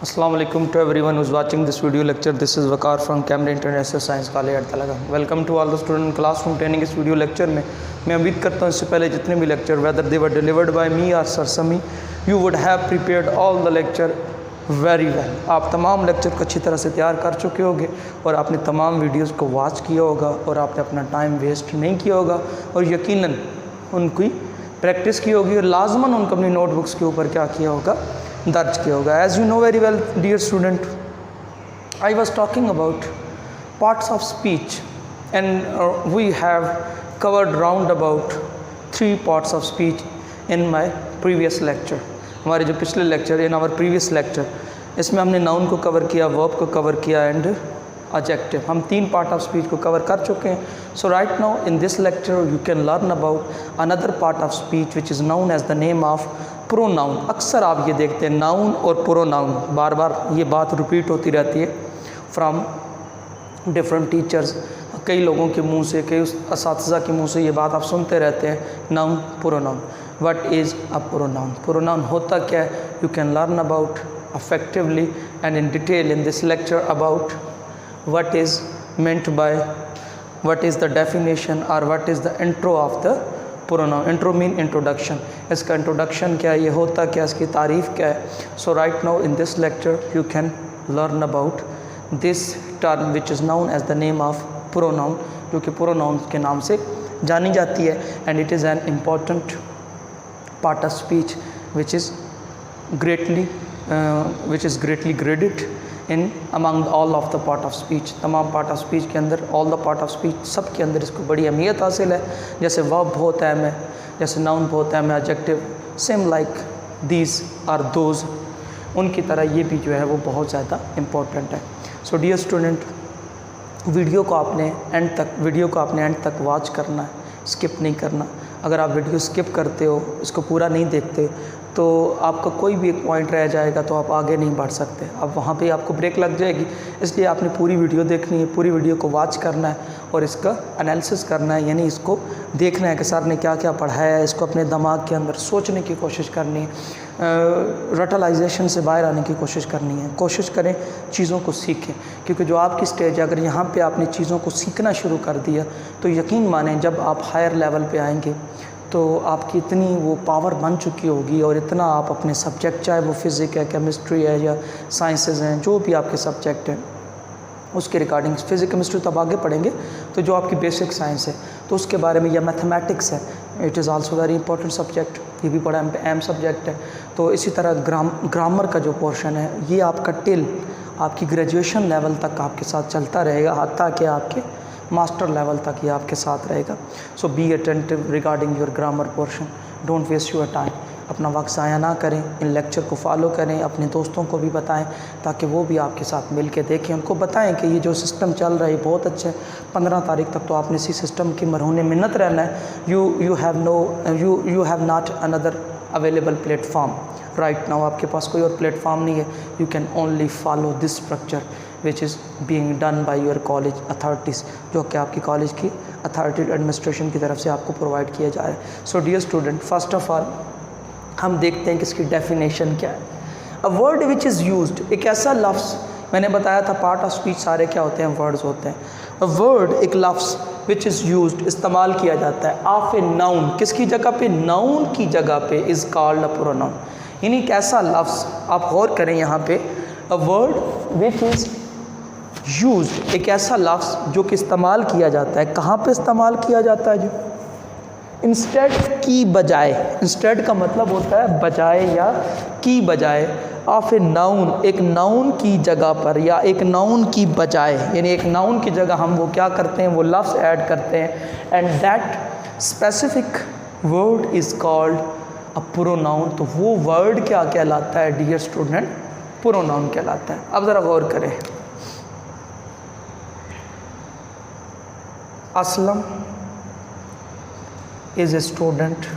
Assalamu alaikum to everyone who's watching this video lecture. This is Waqar from Camden International Science College at Talaga. Welcome to all the student classroom training इस video lecture में मैं उम्मीद करता हूँ इससे पहले जितने भी lecture whether they were delivered by me or Sir Sami, you would have prepared all the lecture very well. आप तमाम लेक्चर को अच्छी तरह से तैयार कर चुके होंगे और आपने तमाम वीडियोज़ को वॉच किया होगा और आपने अपना टाइम वेस्ट नहीं किया होगा और यकीनन उनकी प्रैक्टिस की होगी और लाजमन उनको अपनी नोटबुक्स के ऊपर क्या किया होगा, दर्ज किया होगा. As you know very well dear student, I was talking about parts of speech and we have covered round about 3 parts of speech in my previous lecture. हमारे जो पिछले lecture in our previous lecture, इसमें हमने noun को cover किया, verb को cover किया and adjective. हम 3 पार्ट ऑफ स्पीच को कवर कर चुके हैं. So right now in this lecture you can learn about another part of speech which is known as the name of pronoun. अक्सर आप ये देखते हैं नाउन और प्रोनाउन, बार बार ये बात रिपीट होती रहती है फ्रॉम डिफरेंट टीचर्स. कई लोगों के मुंह से, कई असातिज़ा के मुंह से ये बात आप सुनते रहते हैं, noun pronoun. What is a pronoun? Pronoun होता क्या है? You can learn about effectively and in detail in this lecture about what is meant by, what is the definition or what is the intro of the pronoun. Intro mean introduction. इसका introduction क्या है, ये होता क्या, इसकी तारीफ़ क्या है. So right now in this lecture you can learn about this term which is known as the name of pronoun, जो कि pronoun के नाम से जानी जाती है. And it is an important part of speech which is greatly graded in among all of the part of speech. तमाम part of speech के अंदर, all the part of speech सब के अंदर इसको बड़ी अहमियत हासिल है. जैसे verb बहुत अहम है, जैसे noun बहुत अहम है, adjective same like these are those, उनकी तरह ये भी जो है वो बहुत ज़्यादा important है. So dear student, वीडियो को आपने एंड तक वॉच करना है, स्किप नहीं करना. अगर आप वीडियो स्किप करते हो, इसको पूरा नहीं देखते, तो आपका कोई भी एक पॉइंट रह जाएगा तो आप आगे नहीं बढ़ सकते. अब वहाँ पे आपको ब्रेक लग जाएगी. इसलिए आपने पूरी वीडियो देखनी है, पूरी वीडियो को वॉच करना है और इसका एनालिसिस करना है. यानी इसको देखना है कि सर ने क्या क्या पढ़ाया है, इसको अपने दिमाग के अंदर सोचने की कोशिश करनी है, रटलाइजेशन से बाहर आने की कोशिश करनी है. कोशिश करें चीज़ों को सीखें, क्योंकि जो आपकी स्टेज है, अगर यहाँ पे आपने चीज़ों को सीखना शुरू कर दिया तो यकीन मानें जब आप हायर लेवल पे आएंगे तो आपकी इतनी वो पावर बन चुकी होगी और इतना आप अपने सब्जेक्ट, चाहे वो फ़िज़िक्स है, केमिस्ट्री है या साइंसेस हैं, जो भी आपके सब्जेक्ट हैं उसके रिगार्डिंग, फ़िज़िक्स केमिस्ट्री तो आप आगे पढ़ेंगे, तो जो आपकी बेसिक साइंस है तो उसके बारे में, या मैथमेटिक्स है, it is also very important subject, ये भी बड़ा अहम सब्जेक्ट है. तो इसी तरह ग्रामर का जो पोर्शन है ये आपका टिल आपकी ग्रेजुएशन लेवल तक आपके साथ चलता रहेगा, हत्ता कि आपके मास्टर लेवल तक ये आपके साथ रहेगा. So be attentive regarding your grammar portion. Don't waste your time. अपना वक्त ज़ाया ना करें, इन लेक्चर को फॉलो करें, अपने दोस्तों को भी बताएं ताकि वो भी आपके साथ मिल के देखें. उनको बताएं कि ये जो सिस्टम चल रहा है बहुत अच्छा है. 15 तारीख तक तो आपने इसी सिस्टम की मरहून मिन्नत रहना है. You have not another available platform right now. आपके पास कोई और प्लेटफॉर्म नहीं है. You can only follow this structure which is being done by your college authorities, जो कि आपकी कॉलेज की अथॉरिटी एडमिनिस्ट्रेशन की तरफ से आपको प्रोवाइड किया जा रहा है. So dear student, first of all हम देखते हैं कि इसकी डेफिनेशन क्या है. A word which is used, एक ऐसा लफ्ज़, मैंने बताया था पार्ट ऑफ स्पीच सारे क्या होते हैं, वर्ड्स होते हैं. अ वर्ड एक लफ्ज़ विच इज़ यूज्ड, इस्तेमाल किया जाता है, ऑफ ए नाउन, किसकी जगह पे, नाउन की जगह पे, इज़ कॉल्ड अ प्रोनाउन. यानी एक ऐसा लफ्ज़, आप गौर करें यहाँ पे, अ वर्ड विच इज़ यूज्ड, एक ऐसा लफ्ज़ जो कि इस्तेमाल किया जाता है. कहाँ पे इस्तेमाल किया जाता है? जो इंस्टेड की बजाय, इंस्टेड का मतलब होता है बजाय या की बजाय, ऑफ ए नाउन, एक नाउन की जगह पर या एक नाउन की बजाय, यानी एक नाउन की जगह हम वो क्या करते हैं, वो लफ्ज़ ऐड करते हैं. And that specific word is called a pronoun. तो वो वर्ड क्या कहलाता है डियर स्टूडेंट? प्रोनाउन कहलाता है. अब ज़रा गौर करें. Aslam is a student.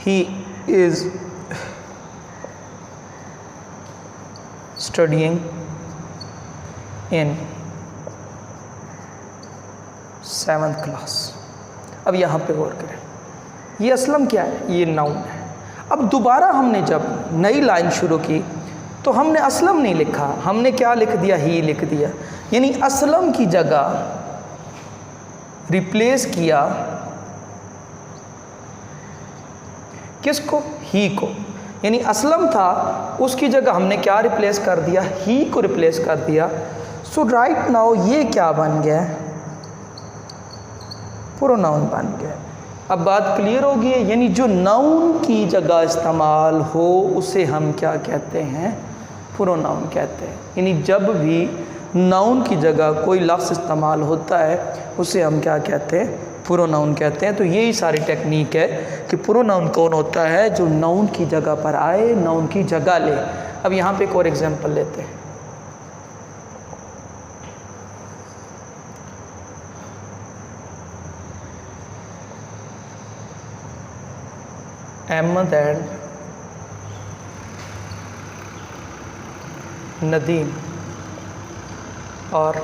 He is studying in 7th class. अब यहाँ पे गौर करें, ये असलम क्या है? ये नाउन है। अब दोबारा हमने जब नई लाइन शुरू की तो हमने असलम नहीं लिखा, हमने क्या लिख दिया? ही लिख दिया। यानी असलम की जगह रिप्लेस किया किसको? ही को। यानी असलम था, उसकी जगह हमने क्या रिप्लेस कर दिया? ही को रिप्लेस कर दिया। सो राइट नाउ ये क्या बन गया? प्रोनाउन बन गया। अब बात क्लियर होगी। यानी जो नाउन की जगह इस्तेमाल हो उसे हम क्या कहते हैं? प्रोनाउन कहते हैं। यानी जब भी नाउन की जगह कोई लफ्ज़ इस्तेमाल होता है उसे हम क्या कहते हैं? प्रोनाउन कहते हैं। तो यही सारी टेक्निक है कि प्रोनाउन कौन होता है? जो नाउन की जगह पर आए, नाउन की जगह ले। अब यहाँ पे एक और एग्जांपल लेते हैं। अहमद एंड नदीम और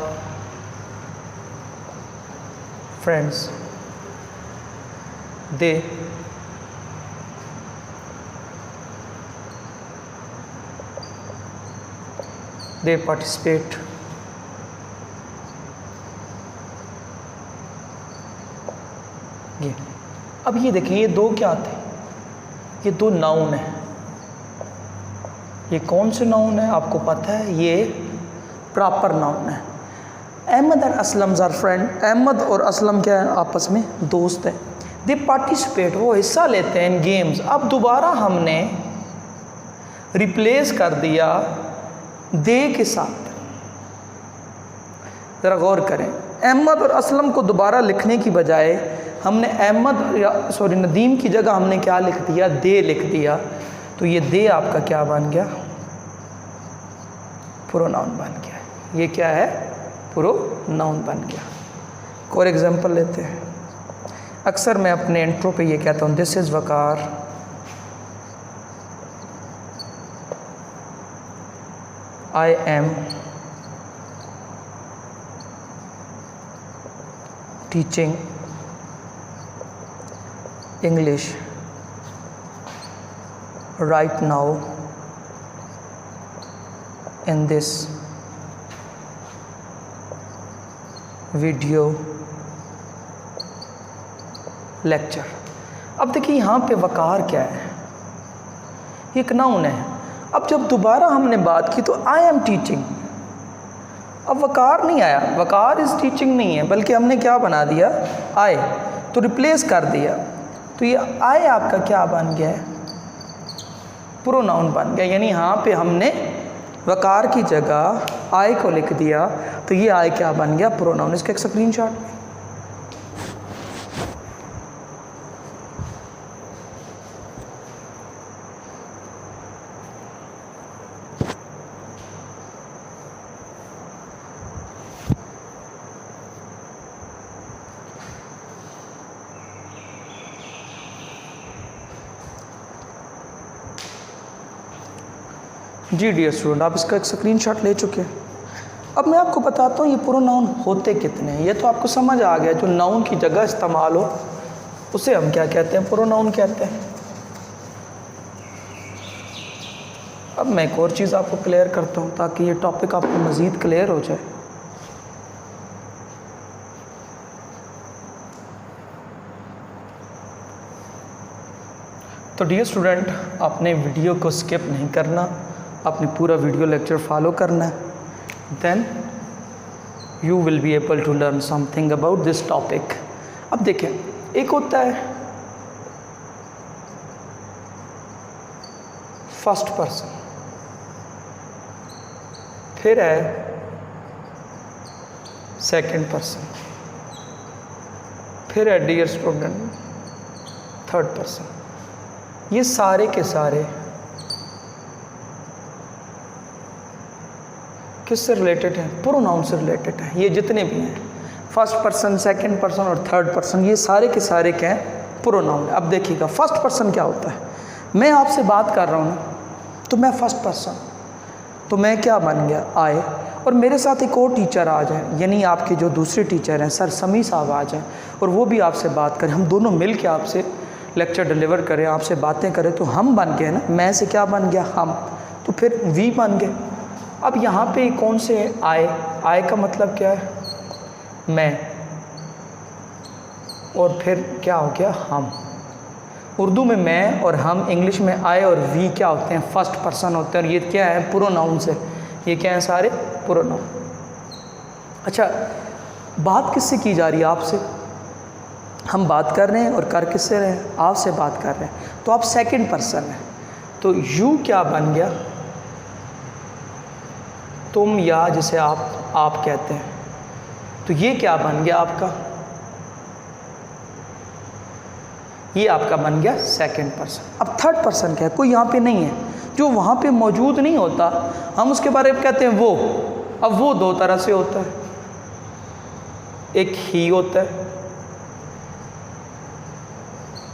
फ्रेंड्स, they participate ये। अब ये देखें, ये दो क्या थे? ये दो नाउन है। ये कौन से नाउन है आपको पता है? ये प्रॉपर नाउन है। अहमद और असलम आर फ्रेंड। अहमद और असलम क्या है? आपस में दोस्त हैं। दे पार्टिसिपेट, वो हिस्सा लेते हैं इन गेम्स। अब दोबारा हमने रिप्लेस कर दिया दे के साथ। ज़रा गौर करें, अहमद और असलम को दोबारा लिखने की बजाय हमने नदीम की जगह हमने क्या लिख दिया? दे लिख दिया। तो ये दे आपका क्या बन गया? प्रोनाउन बन गया। ये क्या है? प्रोनाउन बन गया। एक और एग्जांपल लेते हैं। अक्सर मैं अपने इंट्रो पे ये कहता हूँ, this is Waqar, I am teaching English right now in this video lecture। अब देखिए यहाँ पे वकार क्या है? ये एक नाउन है। अब जब दोबारा हमने बात की तो आई एम टीचिंग, अब वकार नहीं आया, वकार इज़ टीचिंग नहीं है, बल्कि हमने क्या बना दिया? आए, तो रिप्लेस कर दिया। तो ये आए आपका क्या बन गया? प्रोनाउन बन गया। यानी यहाँ पे हमने वकार की जगह आए को लिख दिया, तो ये आए क्या बन गया? प्रोनाउन। इसका एक स्क्रीनशॉट। जी डियर स्टूडेंट, आप इसका एक स्क्रीनशॉट ले चुके हैं। अब मैं आपको बताता हूँ ये प्रोनाउन होते कितने हैं। ये तो आपको समझ आ गया, जो नाउन की जगह इस्तेमाल हो उसे हम क्या कहते हैं? प्रोनाउन कहते हैं। अब मैं एक और चीज़ आपको क्लियर करता हूँ ताकि ये टॉपिक आपको मज़ीद क्लियर हो जाए। तो डियर स्टूडेंट, आपने वीडियो को स्किप नहीं करना, आपने पूरा वीडियो लेक्चर फॉलो करना है। Then you will be able to learn something about this topic. अब देखें, एक होता है फर्स्ट पर्सन, फिर है सेकंड पर्सन, फिर है डियर स्टूडेंट थर्ड पर्सन। ये सारे के सारे किससे रिलेटेड हैं? प्रोनाउन से रिलेटेड हैं। ये जितने भी हैं, फर्स्ट पर्सन, सेकंड पर्सन और थर्ड पर्सन, ये सारे के सारे क्या हैं? प्रोनाउन। अब देखिएगा, फर्स्ट पर्सन क्या होता है? मैं आपसे बात कर रहा हूँ ना, तो मैं फर्स्ट पर्सन, तो मैं क्या बन गया? आए। और मेरे साथ एक और टीचर आ जाए, यानी आपके जो दूसरे टीचर हैं, सर समी साहब आ जाएं और वो भी आपसे बात करें, हम दोनों मिल के आपसे लेक्चर डिलीवर करें, आपसे बातें करें, तो हम बन गए ना, मैं से क्या बन गया, हम, तो फिर वी बन गए। अब यहाँ पे कौन से आए का मतलब क्या है, मैं, और फिर क्या हो गया, हम। उर्दू में मैं और हम, इंग्लिश में आए और वी क्या होते हैं, फर्स्ट पर्सन होते हैं, और ये क्या है, प्रोनाउन से, ये क्या है, सारे प्रोनाउन। अच्छा, बात किससे की जा रही है, आपसे। हम बात कर रहे हैं और कर किससे रहे हैं, आपसे बात कर रहे हैं, तो आप सेकंड पर्सन हैं, तो यू क्या बन गया, तुम, या जिसे आप कहते हैं, तो ये क्या बन गया आपका, ये आपका बन गया सेकंड पर्सन। अब थर्ड पर्सन क्या है, कोई यहाँ पे नहीं है, जो वहाँ पे मौजूद नहीं होता, हम उसके बारे में कहते हैं वो। अब वो दो तरह से होता है, एक ही होता है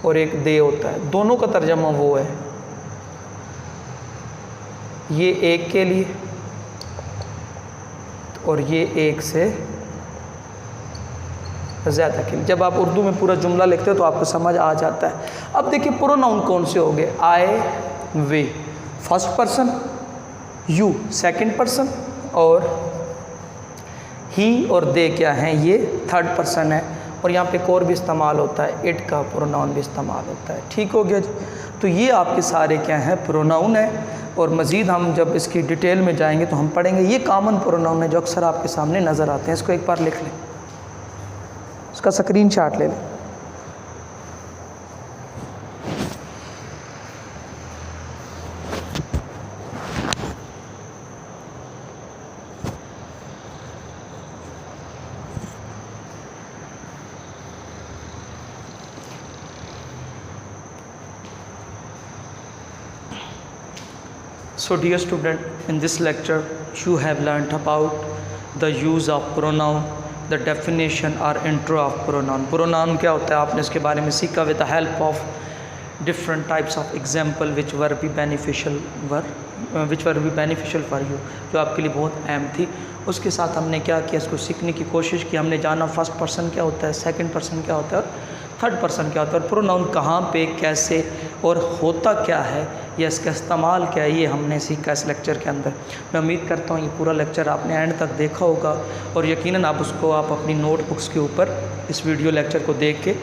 और एक दे होता है, दोनों का तर्जमा वो है। ये एक के लिए और ये एक से ज़्यादा के लिए। जब आप उर्दू में पूरा जुमला लिखते हो तो आपको समझ आ जाता है। अब देखिए प्रोनाउन कौन से हो गए, I, we first person, you second person, और ही और दे क्या हैं, ये थर्ड पर्सन है। और यहाँ पे एक और भी इस्तेमाल होता है, इट का प्रोनाउन भी इस्तेमाल होता है। ठीक हो गया जी। तो ये आपके सारे क्या हैं, प्रोनाउन है। और मज़ीद हम जब इसकी डिटेल में जाएंगे तो हम पढ़ेंगे। ये कॉमन प्रोनाउन है जो अक्सर आपके सामने नज़र आते हैं। इसको एक बार लिख लें, उसका स्क्रीनशॉट ले लें। So dear student, in this lecture you have learnt about the use of pronoun, the definition or intro of pronoun. Pronoun क्या होता है आपने इसके बारे में सीखा with the help of different types of example which were beneficial for you, जो आपके लिए बहुत अहम थी। उसके साथ हमने क्या किया, इसको सीखने की कोशिश की। हमने जाना फर्स्ट पर्सन क्या होता है, सेकंड पर्सन क्या होता है और थर्ड पर्सन क्या होता है, और प्रोनाउन कहाँ पे, कैसे और होता क्या है, या इसका इस्तेमाल क्या है, ये हमने सीखा इस लेक्चर के अंदर। मैं उम्मीद करता हूँ ये पूरा लेक्चर आपने एंड तक देखा होगा और यकीनन आप अपनी नोटबुक्स के ऊपर इस वीडियो लेक्चर को देख के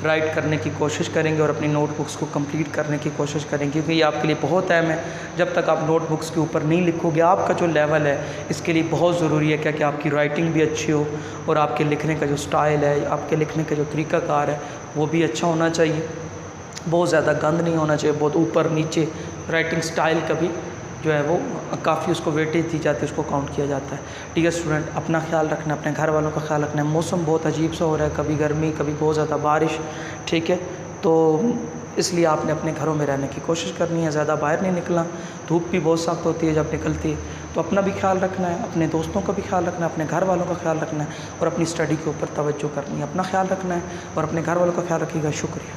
राइट करने की कोशिश करेंगे और अपनी नोटबुक्स को कंप्लीट करने की कोशिश करेंगे, क्योंकि ये आपके लिए बहुत अहम है। जब तक आप नोटबुक्स के ऊपर नहीं लिखोगे, आपका जो लेवल है इसके लिए बहुत ज़रूरी है क्या कि आपकी राइटिंग भी अच्छी हो और आपके लिखने का जो स्टाइल है, आपके लिखने का जो तरीक़ाकार है वो भी अच्छा होना चाहिए। बहुत ज़्यादा गंद नहीं होना चाहिए, बहुत ऊपर नीचे। राइटिंग स्टाइल का भी जो है वो काफ़ी उसको वेटेज दी जाती है, उसको काउंट किया जाता है। ठीक है स्टूडेंट, अपना ख्याल रखना, अपने घर वालों का ख्याल रखना है। मौसम बहुत अजीब सा हो रहा है, कभी गर्मी कभी बहुत ज़्यादा बारिश। ठीक है, तो इसलिए आपने अपने घरों में रहने की कोशिश करनी है, ज़्यादा बाहर नहीं निकलना। धूप भी बहुत सख्त होती है जब निकलती है, तो अपना भी ख्याल रखना है, अपने दोस्तों का भी ख्याल रखना है, अपने घर वालों का ख्याल रखना है और अपनी स्टडी के ऊपर तवज्जो करनी है। अपना ख्याल रखना है और अपने घर वालों का ख्याल रखिएगा। शुक्रिया।